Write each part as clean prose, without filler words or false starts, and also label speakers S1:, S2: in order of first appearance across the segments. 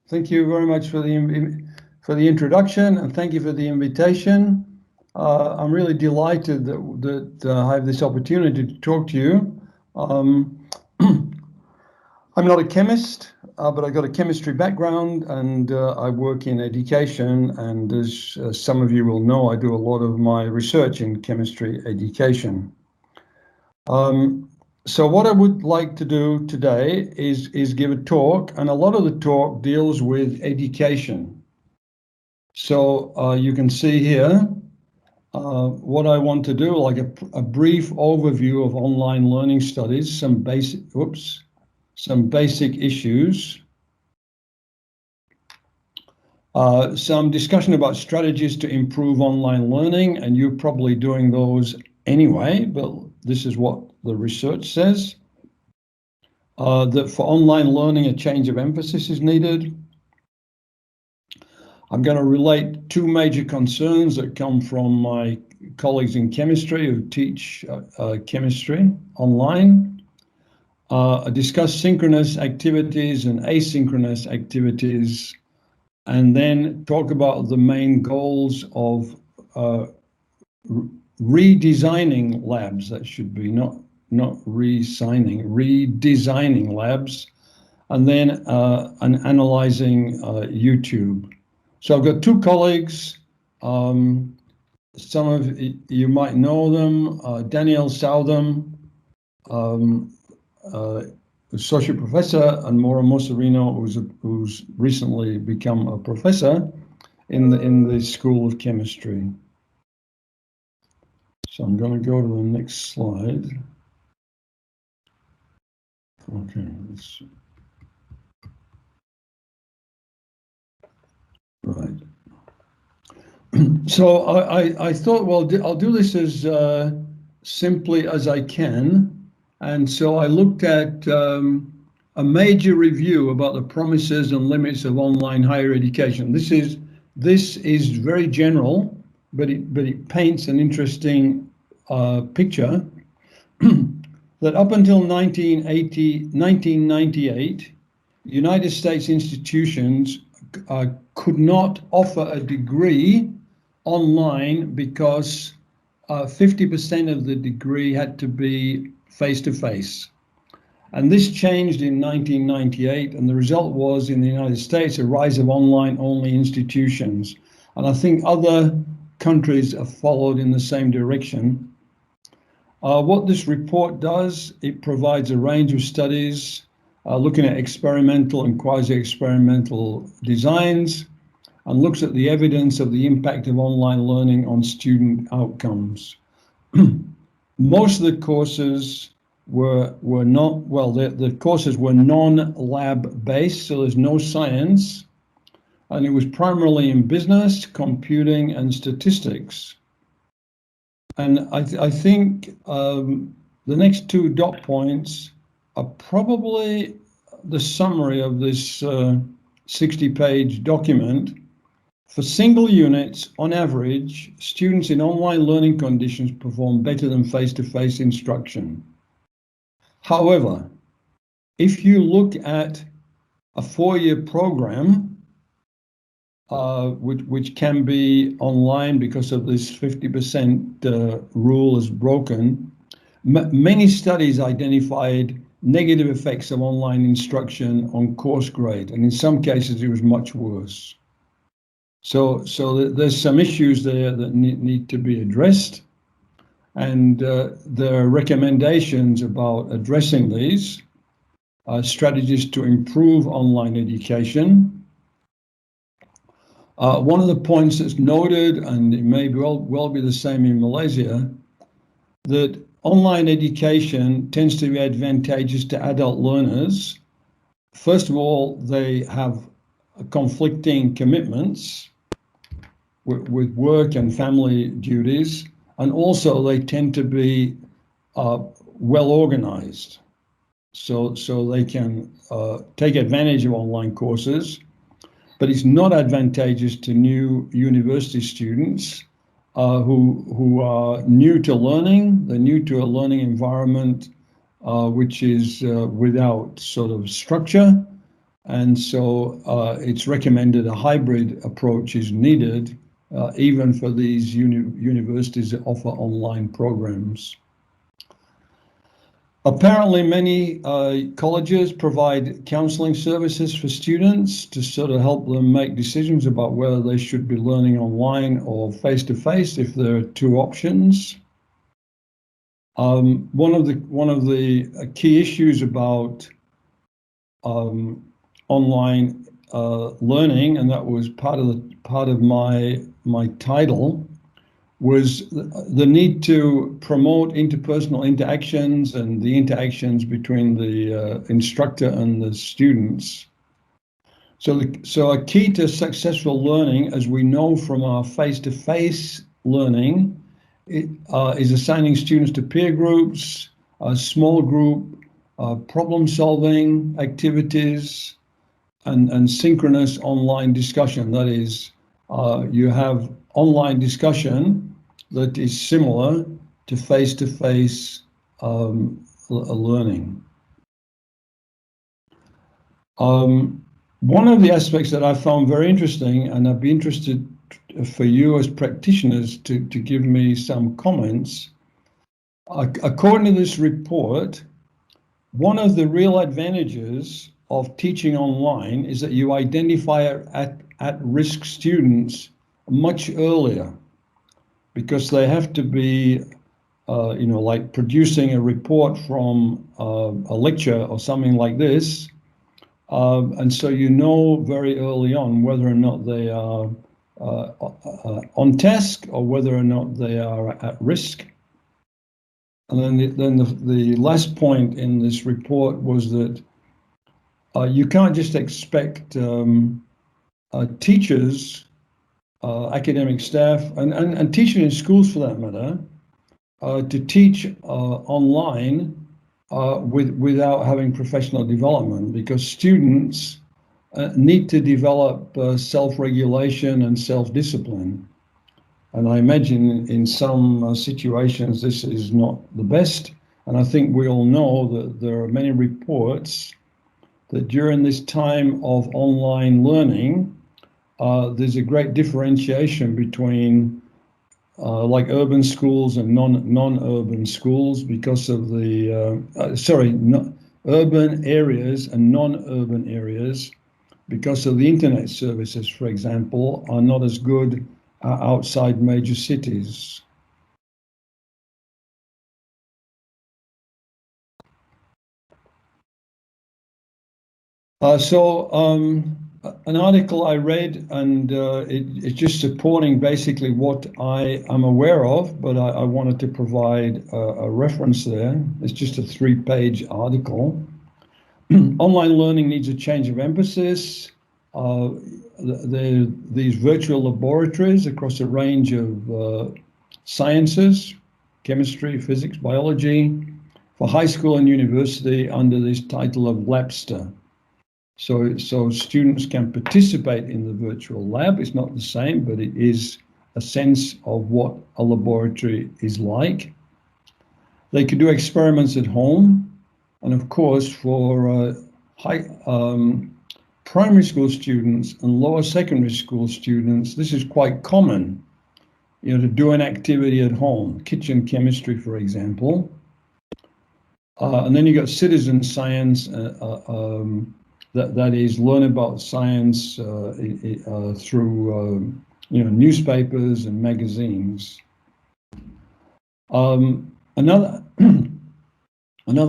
S1: Thank you very much for the introduction, and thank you for the invitation. I'm really delighted that I have this opportunity to talk to you. I'm not a chemist, but I've got a chemistry background, and I work in education. And as some of you will know, I do a lot of my research in chemistry education. So what I would like to do today is give a talk, and a lot of the talk deals with education. So you can see here what I want to do, like a brief overview of online learning studies, some basic issues, some discussion about strategies to improve online learning, and you're probably doing those anyway, but this is what the research says. That for online learning, a change of emphasis is needed. I'm going to relate two major concerns that come from my colleagues in chemistry who teach chemistry online. Discuss synchronous activities and asynchronous activities, and then talk about the main goals of redesigning labs. That should be not resigning, redesigning labs, and then analyzing YouTube. So I've got two colleagues. Some of you might know them. Danielle Southam, associate professor, and Maura Mosserino, who's recently become a professor in the School of Chemistry. So I'm going to go to the next slide. Okay. Right. So I thought, well, I'll do this as simply as I can. And so I looked at a major review about the promises and limits of online higher education. This is very general, but it paints an interesting picture that up until 1998, United States institutions could not offer a degree online because 50% of the degree had to be face-to-face. And this changed in 1998, and the result was, in the United States, a rise of online-only institutions. And I think other countries have followed in the same direction. What this report does, it provides a range of studies looking at experimental and quasi-experimental designs, and looks at the evidence of the impact of online learning on student outcomes. Most of the courses were not, well, the courses were non-lab based, so there's no science, and it was primarily in business, computing, and statistics. And I think the next two dot points are probably the summary of this 60-page document. For single units, on average, students in online learning conditions perform better than face-to-face instruction. However, if you look at a 4-year program, which can be online because of this 50% rule is broken, many studies identified negative effects of online instruction on course grade, and in some cases it was much worse. So there's some issues there that need to be addressed, and there are recommendations about addressing these strategies to improve online education. One of the points that's noted, and it may well be the same in Malaysia, that online education tends to be advantageous to adult learners. First of all, they have conflicting commitments with work and family duties, and also they tend to be well organized, so they can take advantage of online courses. But it's not advantageous to new university students who are new to learning. They're new to a learning environment which is without sort of structure, And so it's recommended a hybrid approach is needed, even for these universities that offer online programs. Apparently, many colleges provide counseling services for students to sort of help them make decisions about whether they should be learning online or face-to-face, if there are two options. One of the key issues about online learning, and that was part of my title, was the need to promote interpersonal interactions and the interactions between the instructor and the students. So a key to successful learning, as we know from our face-to-face learning, is assigning students to peer groups, a small group, problem-solving activities, and synchronous online discussion. That is, you have online discussion that is similar to face-to-face learning. One of the aspects that I found very interesting, and I'd be interested for you as practitioners to give me some comments. According to this report, one of the real advantages of teaching online is that you identify at-risk students much earlier, because they have to be, like producing a report from a lecture or something like this. And so you know very early on whether or not they are on task or whether or not they are at risk. And then the last point in this report was that you can't just expect teachers, academic staff, and teachers in schools for that matter, to teach online without having professional development, because students need to develop self-regulation and self-discipline. And I imagine in some situations this is not the best. And I think we all know that there are many reports that during this time of online learning, there's a great differentiation between like urban schools and non-urban schools, because of the urban areas and non-urban areas, because of the internet services, for example, are not as good outside major cities. An article I read, and it's just supporting basically what I am aware of, but I wanted to provide a reference there. It's just a 3-page article. Online learning needs a change of emphasis. These virtual laboratories across a range of sciences, chemistry, physics, biology, for high school and university under this title of Labster. So students can participate in the virtual lab. It's not the same, but it is a sense of what a laboratory is like. They could do experiments at home. And of course, for primary school students and lower secondary school students, this is quite common, to do an activity at home, kitchen chemistry, for example. And then you got citizen science, that is learn about science through newspapers and magazines. Another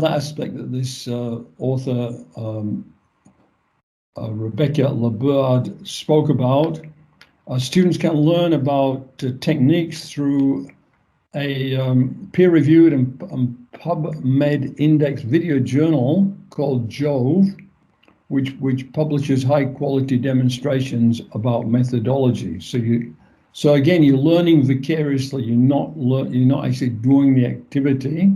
S1: aspect that this author, Rebecca Laborde, spoke about, students can learn about techniques through a peer-reviewed and PubMed indexed video journal called Jove, which publishes high-quality demonstrations about methodology. So again, you're learning vicariously. You're not actually doing the activity.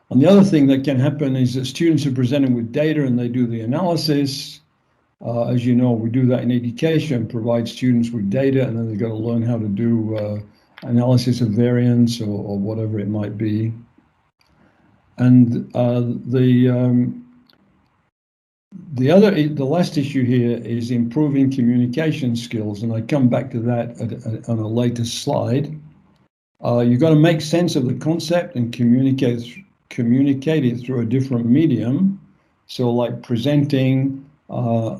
S1: And the other thing that can happen is that students are presented with data and they do the analysis. As you know, we do that in education, provide students with data, and then they've got to learn how to do analysis of variance or whatever it might be. And The last issue here is improving communication skills, and I come back to that on a later slide. You've got to make sense of the concept and communicate it through a different medium. So like presenting a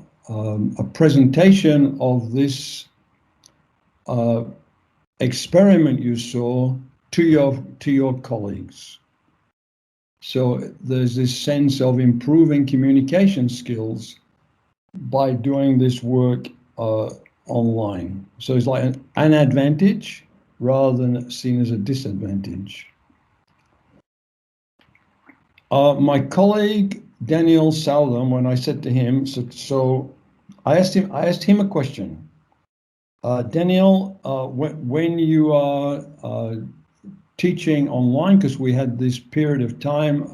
S1: presentation of this experiment you saw to your colleagues. So there's this sense of improving communication skills by doing this work online. So it's like an advantage rather than seen as a disadvantage. My colleague Daniel Southam, when I said to him, so I asked him a question. Daniel, when you are teaching online, because we had this period of time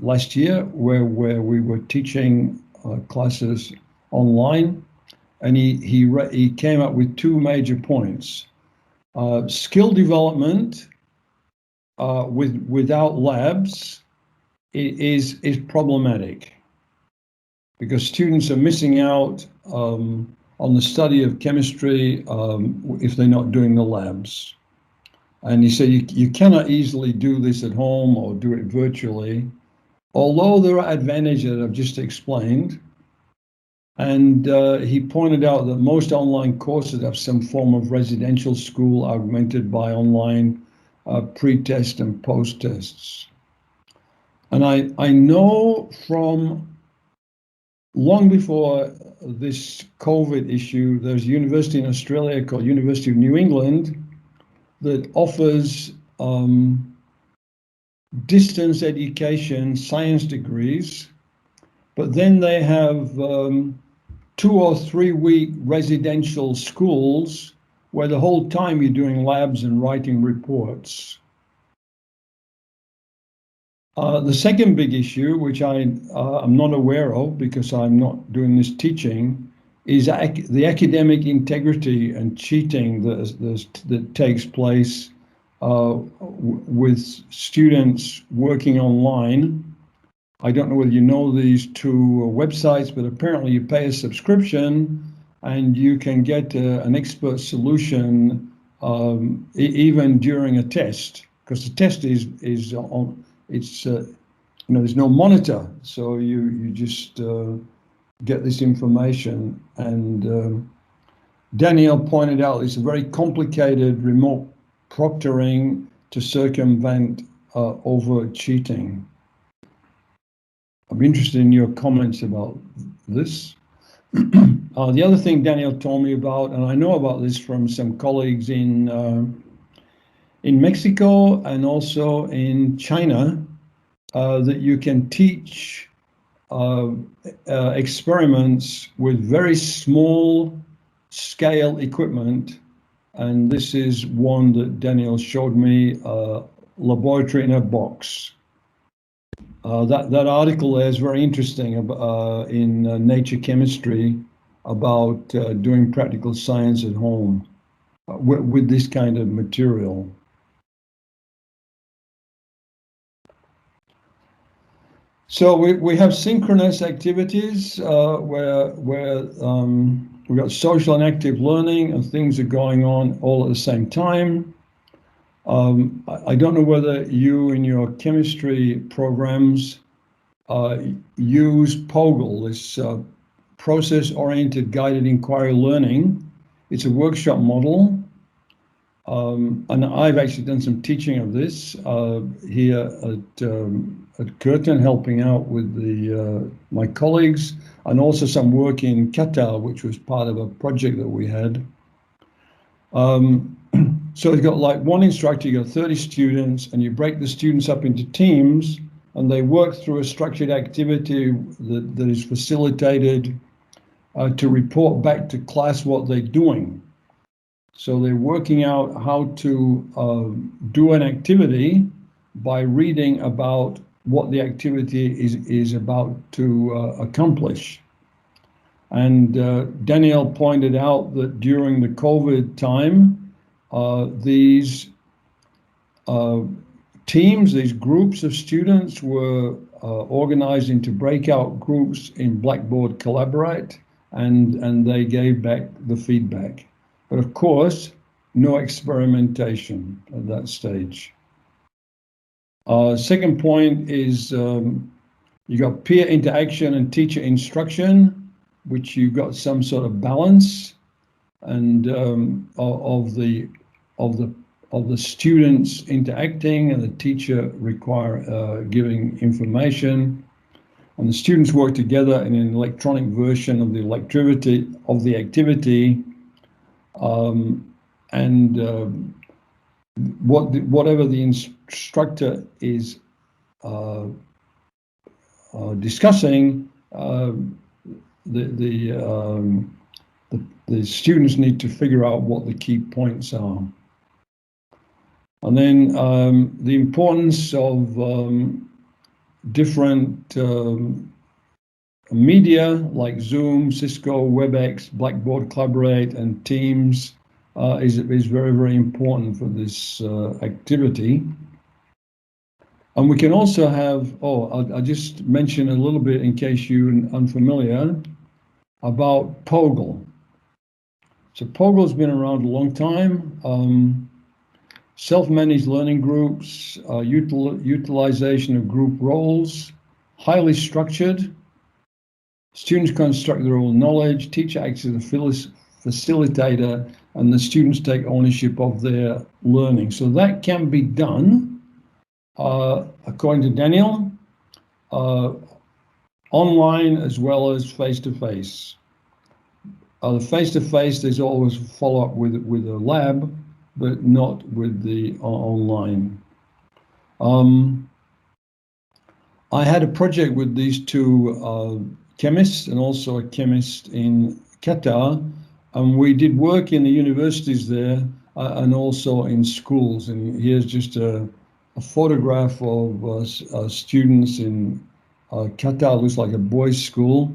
S1: last year where we were teaching classes online, and he came up with two major points. Skill development without labs is problematic because students are missing out on the study of chemistry if they're not doing the labs. And he said you cannot easily do this at home or do it virtually, although there are advantages that I've just explained. And he pointed out that most online courses have some form of residential school augmented by online pre-test and post-tests. And I know from long before this COVID issue, there's a university in Australia called University of New England that offers distance education science degrees, but then they have 2 or 3 week residential schools where the whole time you're doing labs and writing reports. The second big issue, which I'm not aware of because I'm not doing this teaching, is the academic integrity and cheating that takes place with students working online. I don't know whether you know these two websites, but apparently you pay a subscription and you can get an expert solution even during a test, because the test is on. It's there's no monitor, so you just get this information. And Danielle pointed out it's a very complicated remote proctoring to circumvent over cheating. I'm interested in your comments about this. The other thing Danielle told me about, and I know about this from some colleagues in Mexico and also in China, that you can teach experiments with very small scale equipment. And this is one that Daniel showed me, laboratory in a box. That article there is very interesting in Nature Chemistry about doing practical science at home with this kind of material. So we have synchronous activities where we've got social and active learning, and things are going on all at the same time. I don't know whether you in your chemistry programs use POGLE, this process-oriented guided inquiry learning. It's a workshop model. And I've actually done some teaching of this here at Curtin, helping out with my colleagues, and also some work in Qatar, which was part of a project that we had. So you've got like one instructor, you got 30 students, and you break the students up into teams, and they work through a structured activity that is facilitated to report back to class what they're doing. So they're working out how to do an activity by reading about what the activity is about to accomplish. And Danielle pointed out that during the COVID time, these teams, these groups of students were organized into breakout groups in Blackboard Collaborate, and they gave back the feedback. But of course, no experimentation at that stage. Second point is you got peer interaction and teacher instruction, which you've got some sort of balance, and of the students interacting and the teacher giving information, and the students work together in an electronic version of the activity, whatever the instructor is discussing, the students need to figure out what the key points are. And then the importance of different media like Zoom, Cisco, WebEx, Blackboard Collaborate, and Teams is very, very important for this activity. And we can also have, I'll just mention a little bit in case you're unfamiliar, about POGL. So POGL's been around a long time. Self-managed learning groups, utilization of group roles, highly structured. Students construct their own knowledge, teacher acts as a facilitator, and the students take ownership of their learning. So that can be done, according to Daniel, online as well as face-to-face. The face-to-face, there's always follow-up with a lab, but not with the online. I had a project with these two chemists and also a chemist in Qatar, and we did work in the universities there and also in schools. And here's just a photograph of students in Qatar. Looks like a boys' school,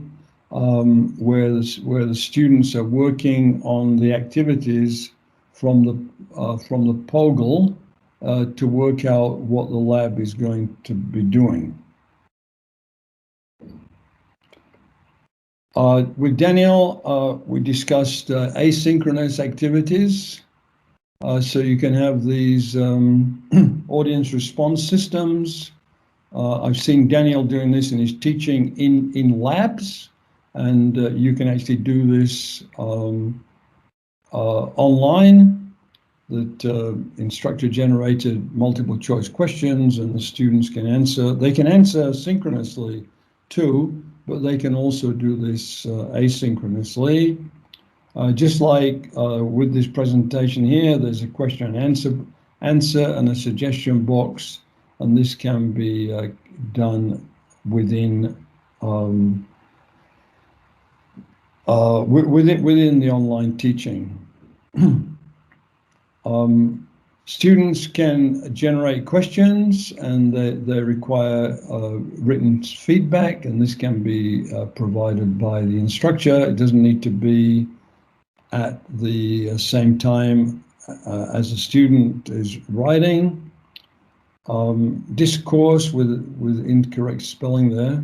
S1: where the students are working on the activities from the POGL to work out what the lab is going to be doing. With Daniel, we discussed asynchronous activities. So you can have these audience response systems. I've seen Daniel doing this in his teaching in labs, and you can actually do this online. That instructor-generated multiple choice questions, and the students can answer. They can answer synchronously too, but they can also do this asynchronously. Just like with this presentation here, there's a question and answer and a suggestion box, and this can be done within within the online teaching. Students can generate questions, and they require written feedback, and this can be provided by the instructor. It doesn't need to be at the same time as the student is writing. Discourse with incorrect spelling there.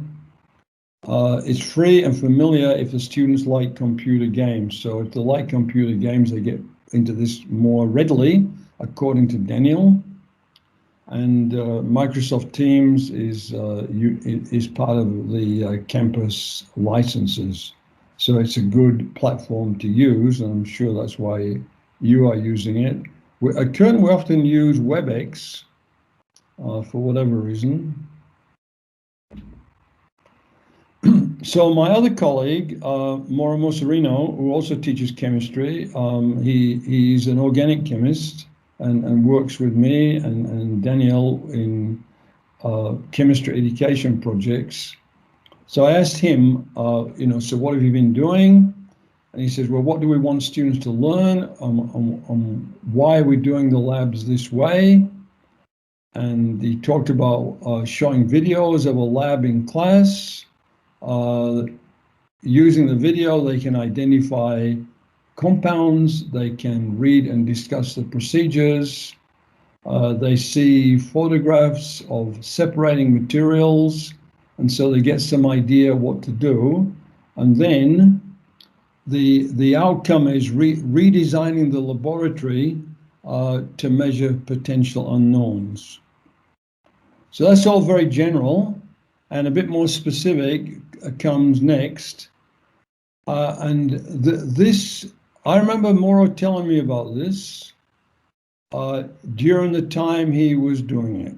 S1: It's free and familiar if the students like computer games. So if they like computer games, they get into this more readily, according to Daniel. And Microsoft Teams is part of the campus licenses. So it's a good platform to use, and I'm sure that's why you are using it. At Curtin, we often use WebEx for whatever reason. So my other colleague, Mauro Mosserino, who also teaches chemistry, he's an organic chemist and works with me and Danielle in chemistry education projects. So I asked him, so what have you been doing? And he says, well, what do we want students to learn? Why are we doing the labs this way? And he talked about showing videos of a lab in class. Using the video, they can identify compounds, they can read and discuss the procedures, they see photographs of separating materials, and so they get some idea what to do, and then the outcome is redesigning the laboratory to measure potential unknowns. So that's all very general, and a bit more specific comes next. This, I remember Mauro telling me about this during the time he was doing it.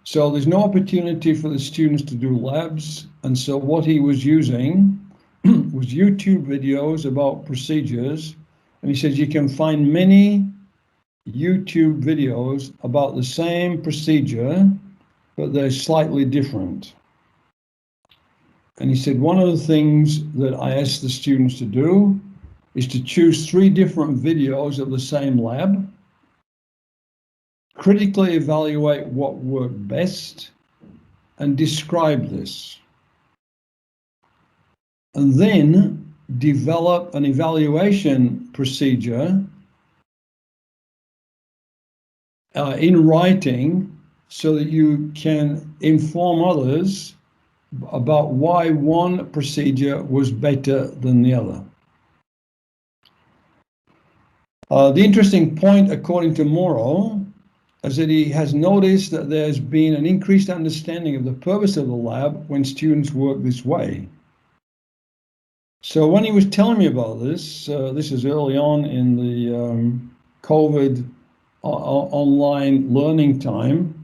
S1: So there's no opportunity for the students to do labs, and so what he was using was YouTube videos about procedures, and he says you can find many YouTube videos about the same procedure, but they're slightly different. And he said one of the things that I asked the students to do is to choose 3 different videos of the same lab, critically evaluate what worked best, and describe this. And then develop an evaluation procedure in writing so that you can inform others about why one procedure was better than the other. The interesting point, according to Mauro, is that he has noticed that there's been an increased understanding of the purpose of the lab when students work this way. So when he was telling me about this, this is early on in the COVID online learning time,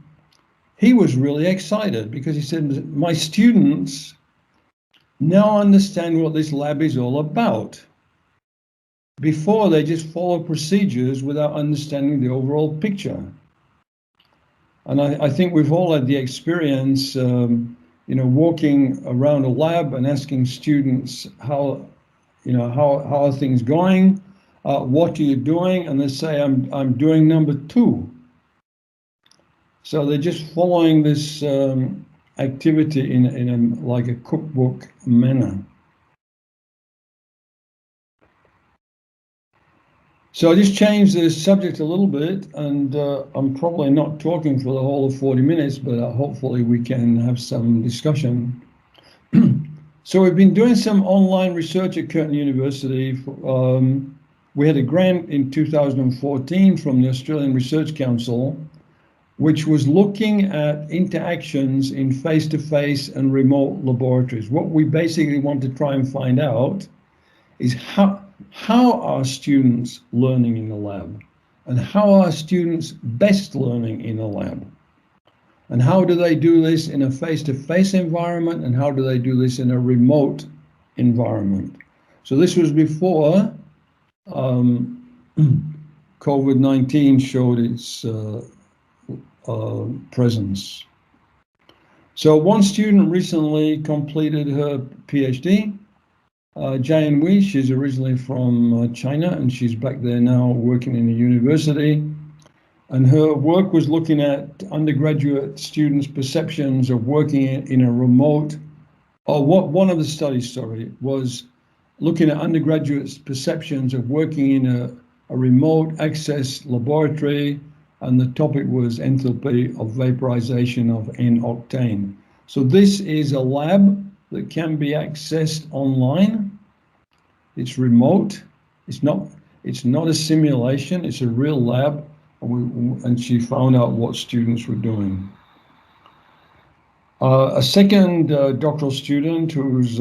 S1: he was really excited because he said, my students now understand what this lab is all about. Before, they just follow procedures without understanding the overall picture. And I think we've all had the experience, walking around a lab and asking students how are things going? What are you doing? And they say, I'm doing number 2. So they're just following this activity in like a cookbook manner. So I just changed the subject a little bit, and I'm probably not talking for the whole of 40 minutes, but hopefully we can have some discussion. So we've been doing some online research at Curtin University. We had a grant in 2014 from the Australian Research Council, which was looking at interactions in face-to-face and remote laboratories. What we basically want to try and find out is how are students learning in the lab, and how are students best learning in the lab, and how do they do this in a face-to-face environment, and how do they do this in a remote environment. So this was before COVID-19 showed its presence. So one student recently completed her PhD, Jian Wei. She's originally from China, and she's back there now working in a university. And her work was looking at undergraduate students' perceptions of working in a remote, one of the studies, was looking at undergraduates' perceptions of working in a remote access laboratory, and the topic was enthalpy of vaporization of N-octane. So this is a lab that can be accessed online. It's remote. It's not a simulation. It's a real lab, and she found out what students were doing. A second doctoral student whose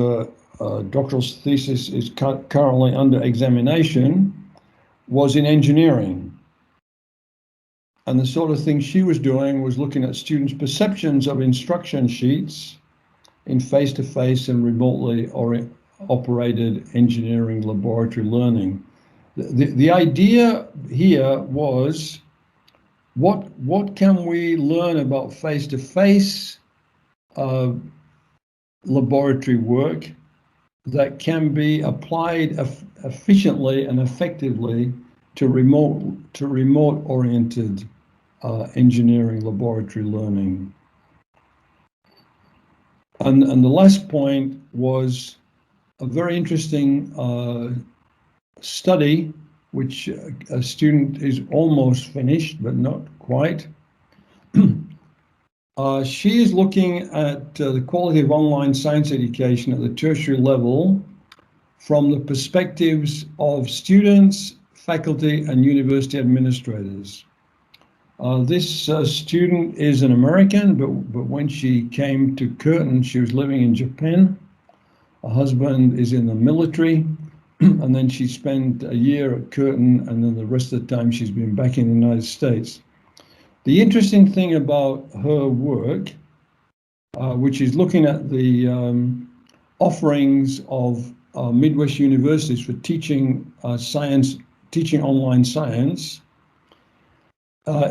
S1: doctoral thesis is currently under examination was in engineering. And the sort of thing she was doing was looking at students' perceptions of instruction sheets in face-to-face and remotely operated engineering laboratory learning. The idea here was, what can we learn about face-to-face laboratory work that can be applied efficiently and effectively to remote-oriented engineering laboratory learning. And the last point was a very interesting study, which a student is almost finished, but not quite. She is looking at the quality of online science education at the tertiary level from the perspectives of students, faculty, and university administrators. This student is an American, but when she came to Curtin, she was living in Japan. Her husband is in the military, and then she spent a year at Curtin, and then the rest of the time she's been back in the United States. The interesting thing about her work, which is looking at the offerings of Midwest universities for teaching science, teaching online science,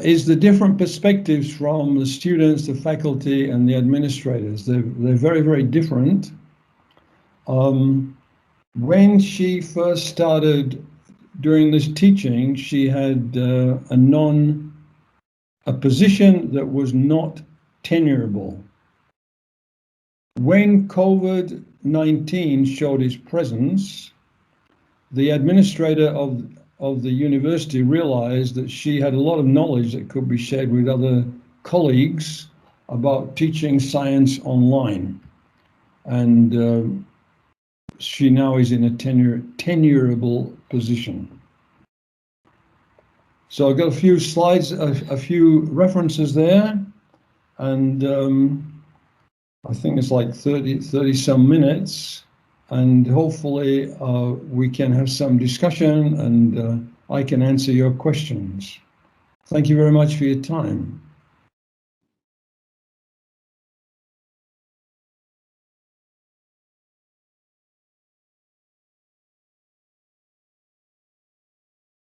S1: is the different perspectives from the students, the faculty, and the administrators. They're very, very different. When she first started doing this teaching, she had a position that was not tenurable. When COVID-19 showed its presence, the administrator of the university realized that she had a lot of knowledge that could be shared with other colleagues about teaching science online. And she now is in a tenurable position. So I've got a few slides, a few references there, and I think it's like 30 some minutes, and hopefully we can have some discussion and I can answer your questions. Thank you very much for your time.